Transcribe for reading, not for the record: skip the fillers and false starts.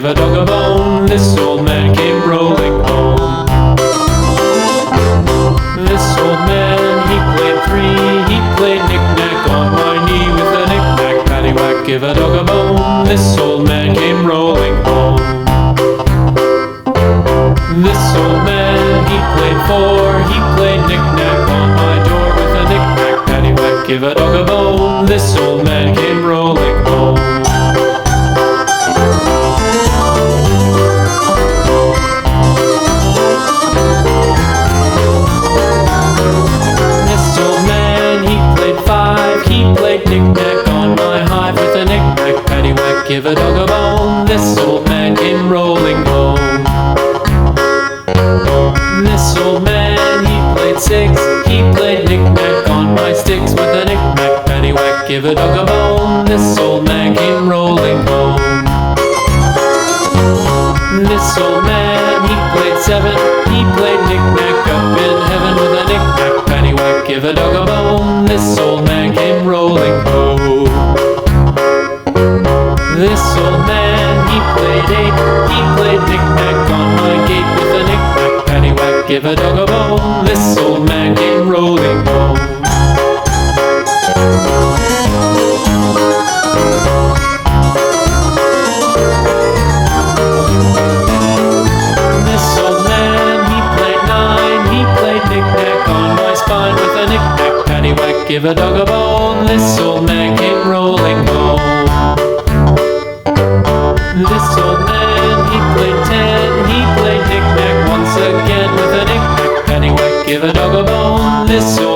give a dog a bone. This old man came rolling home. This old man, he played three. He played knick-knack on my knee with a knick-knack, paddywhack, give a dog a bone. This old man came rolling home. This old man, he played four. He played knick-knack on my door with a knick-knack, paddywhack, give a dog a bone. This old man came rolling home. This old man, he played five. He played knick-knack on my hive with a knick-knack, paddywhack, give a dog a bone. This old man came rolling home. This old man, he played six. He played knick-knack on my sticks with a knick-knack, paddywhack, give a dog a bone. This old man came rolling home. This old man, he played seven. He played knick-knack up in heaven with a knick-knack, paddywhack, give a dog a bone. This old man came rolling home. This old man, he played eight. He played knick-knack on my gate with a knick-knack, paddywhack, give a dog a bone. This old man came rolling home. This old man, he played nine. He played knick-knack on my spine with a knick-knack, paddywhack, give a dog a bone. This old man came rolling home. This old man, he played ten. He played knick-knack once again with a knick-knack, paddywhack, give a dog a bone. This old